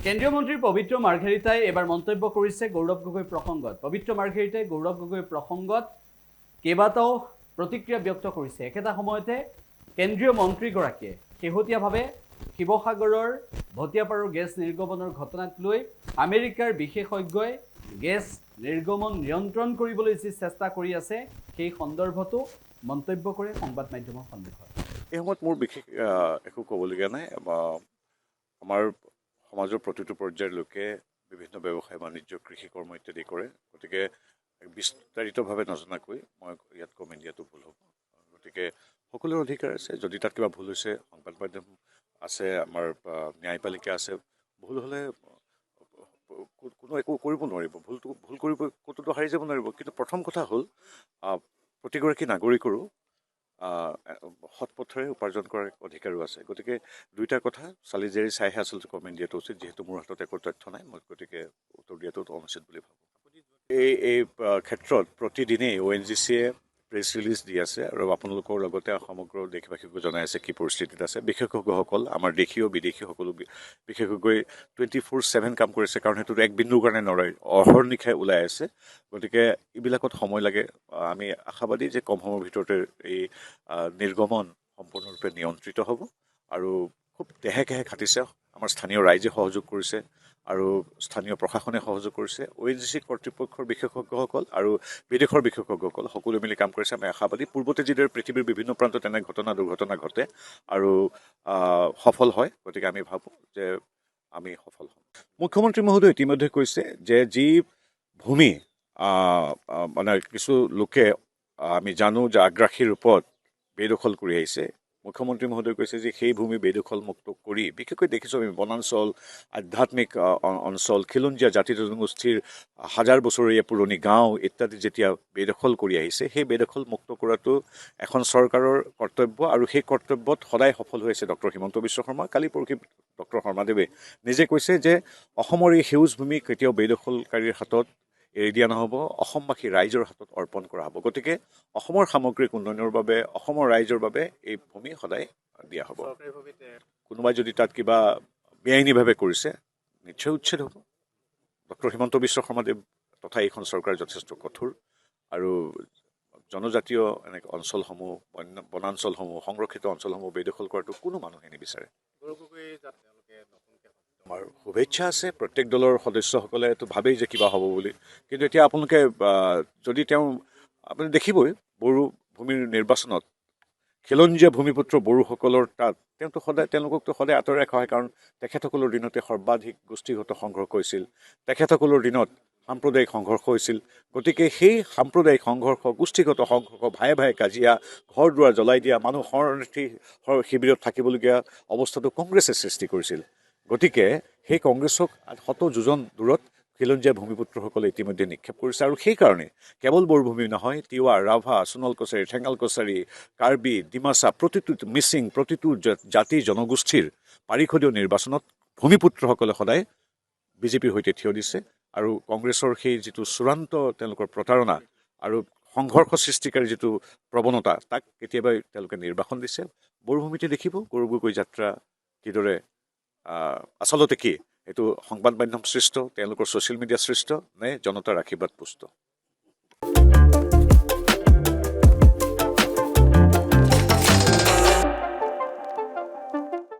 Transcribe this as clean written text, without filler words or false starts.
কেন্দ্ৰীয় মন্ত্ৰী পবিত্ৰ মাৰ্ঘেৰিটাই এবাৰ মন্তব্য কৰিছে গৌৰৱ গগৈ প্ৰসংগত। পবিত্ৰ মাৰ্ঘেৰিটাই গৌৰৱ গগৈ প্ৰসংগত কেইবাটাও প্ৰতিক্ৰিয়া ব্যক্ত কৰিছে। একেটা সময়তে কেন্দ্ৰীয় মন্ত্ৰীগৰাকীয়ে শেহতীয়াভাৱে শিৱসাগৰৰ ভটিয়াপাৰৰ গেছ নিৰ্গমনৰ ঘটনাক লৈ আমেৰিকাৰ বিশেষজ্ঞই গেছ নিৰ্গমন নিয়ন্ত্ৰণ কৰিবলৈ যি চেষ্টা কৰি আছে সেই সন্দৰ্ভতো মন্তব্য কৰে সংবাদ মাধ্যমৰ সন্মুখত। এই সময়ত মোৰ বিশেষ একো ক'বলগীয়া নাই। আমাৰ সমাজৰ প্ৰতিটো পৰ্যায়ৰ লোকে বিভিন্ন ব্যৱসায় বাণিজ্য কৃষি কৰ্ম ইত্যাদি কৰে, গতিকে বিস্তাৰিতভাৱে নজনাকৈ মই ইয়াত কমেণ্ট দিয়াটো ভুল হ'ব। গতিকে সকলোৰে অধিকাৰ আছে, যদি তাত কিবা ভুল হৈছে সংবাদ মাধ্যম আছে, আমাৰ ন্যায়পালিকা আছে, ভুল হ'লে কোনো একো কৰিব নোৱাৰিব, ভুল কৰিব ক'তোতো হাৰি যাব নোৱাৰিব। কিন্তু প্ৰথম কথা হ'ল প্ৰতিগৰাকী নাগৰিকৰো সৎ পথেৰে উপাৰ্জন কৰাৰ অধিকাৰো আছে। গতিকে দুইটা কথা চালি জাৰি চাইহে আচলতে কমেণ্ট দিয়াটো উচিত। যিহেতু মোৰ হাতত একো তথ্য নাই, মই গতিকে উত্তৰ দিয়াটো অনুচিত বুলি ভাবোঁ। এই ক্ষেত্ৰত প্ৰতিদিনেই ONGCয়ে প্ৰেছ ৰিলিজ দি আছে আৰু আপোনালোকৰ লগতে সমগ্ৰ দেশবাসীকো জনাই আছে কি পৰিস্থিতিত আছে। বিশেষজ্ঞসকল, আমাৰ দেশীয় বিদেশী সকলো বিশেষজ্ঞই 24/7 কাম কৰিছে, কাৰণ সেইটোত এক বিন্দুৰ কাৰণে নৰয়, অহৰ্নিশাই ওলাই আছে। গতিকে এইবিলাকত সময় লাগে। আমি আশাবাদী যে কম সময়ৰ ভিতৰতে এই নিৰ্গমন সম্পূৰ্ণৰূপে নিয়ন্ত্ৰিত হ'ব আৰু খুব দেহে কেহে খাটিছে। আমাৰ স্থানীয় ৰাইজে সহযোগ কৰিছে আৰু স্থানীয় প্ৰশাসনে সহযোগ কৰিছে। ONGC কৰ্তৃপক্ষৰ বিশেষজ্ঞসকল আৰু বিদেশৰ বিশেষজ্ঞসকল সকলোৱে মিলি কাম কৰিছে। আমি আশাবাদী পূৰ্বতে যিদৰে পৃথিৱীৰ বিভিন্ন প্ৰান্তত এনে দুৰ্ঘটনা ঘটে আৰু সফল হয়, গতিকে আমি ভাবোঁ যে আমি সফল হ'ম। মুখ্যমন্ত্ৰী মহোদয়ে ইতিমধ্যে কৈছে যে যি ভূমি মানে কিছু লোকে আমি জানো যে আগ্ৰাসী ৰূপত বেদখল কৰি আহিছে, মুখ্যমন্ত্ৰী মহোদয়ে কৈছে যে সেই ভূমি বেদখল মুক্ত কৰি, বিশেষকৈ দেখিছোঁ আমি বনাঞ্চল, আধ্যাত্মিক অঞ্চল, খিলঞ্জীয়া জাতি জনগোষ্ঠীৰ হাজাৰ বছৰীয়া পুৰণি গাঁও ইত্যাদি যেতিয়া বেদখল কৰি আহিছে, সেই বেদখল মুক্ত কৰাটো এখন চৰকাৰৰ কৰ্তব্য আৰু সেই কৰ্তব্যত সদায় সফল হৈ আছে ডক্টৰ হিমন্ত বিশ্ব শৰ্মা। কালি পৰহি ডক্টৰ শৰ্মাদেৱে নিজে কৈছে যে অসমৰ এই সেউজ ভূমি কেতিয়াও বেদখলকাৰীৰ হাতত এৰি দিয়া নহ'ব, অসমবাসী ৰাইজৰ হাতত অৰ্পণ কৰা হ'ব। গতিকে অসমৰ সামগ্ৰিক উন্নয়নৰ বাবে, অসমৰ ৰাইজৰ বাবে এই ভূমি সদায় দিয়া হ'ব। কোনোবাই যদি তাত কিবা বেআইনীভাৱে কৰিছে নিশ্চয় উচ্ছেদ হ'ব। ডক্টৰ হিমন্ত বিশ্ব শৰ্মাদেৱ তথা এইখন চৰকাৰ যথেষ্ট কঠোৰ আৰু জনজাতীয় এনেকৈ অঞ্চলসমূহ, বনাঞ্চলসমূহ, সংৰক্ষিত অঞ্চলসমূহ বেদখল কৰাটো কোনো মানুহে নিবিচাৰে। আমাৰ শুভেচ্ছা আছে, প্ৰত্যেক দলৰ সদস্যসকলেতো ভাবেই যে কিবা হ'ব বুলি, কিন্তু এতিয়া আপোনালোকে যদি আপুনি দেখিবই বড়ো ভূমিৰ নিৰ্বাচনত খিলঞ্জীয়া ভূমিপুত্ৰ বড়োসকলৰ তাত তেওঁলোককতো সদায় আঁতৰাই ৰখা হয়, কাৰণ তেখেতসকলৰ দিনতে সৰ্বাধিক গোষ্ঠীগত সংঘৰ্ষ হৈছিল, তেখেতসকলৰ দিনত সাম্প্ৰদায়িক সংঘৰ্ষ হৈছিল। গতিকে সেই সাম্প্ৰদায়িক সংঘৰ্ষ, গোষ্ঠীগত সংঘৰ্ষ, ভায়ে ভায়ে কাজিয়া, ঘৰ দুৱাৰ জ্বলাই দিয়া, মানুহ শৰণাৰ্থী শিবিৰত থাকিবলগীয়া অৱস্থাটো কংগ্ৰেছে সৃষ্টি কৰিছিল। গতিকে সেই কংগ্ৰেছক শত যোজন দূৰত খিলঞ্জীয়া ভূমিপুত্ৰসকলে ইতিমধ্যে নিক্ষেপ কৰিছে আৰু সেইকাৰণে কেৱল বৰভূমি নহয়, তিৱা, ৰাভা, সোণোৱাল কছাৰী, ঠেঙাল কছাৰী, কাৰ্বি, ডিমাচা, প্ৰতিটো মিচিং, প্ৰতিটো জাতি জনগোষ্ঠীৰ পাৰিষদীয় নিৰ্বাচনত ভূমিপুত্ৰসকলে সদায় বিজেপিৰ সৈতে থিয় দিছে আৰু কংগ্ৰেছৰ সেই যিটো চূড়ান্ত তেওঁলোকৰ প্ৰতাৰণা আৰু সংঘৰ্ষ সৃষ্টিকাৰী যিটো প্ৰৱণতা, তাক কেতিয়াবাই তেওঁলোকে নিৰ্বাসন দিছে। বৰভূমিতে দেখিব গৌৰৱ গগৈ যাত্ৰা কিদৰে আচলতে কি এইটো সংবাদ মাধ্যম সৃষ্ট, তেওঁলোকৰ ছ'চিয়েল মিডিয়া সৃষ্ট নে জনতাৰ আশীৰ্বাদ পুষ্ট।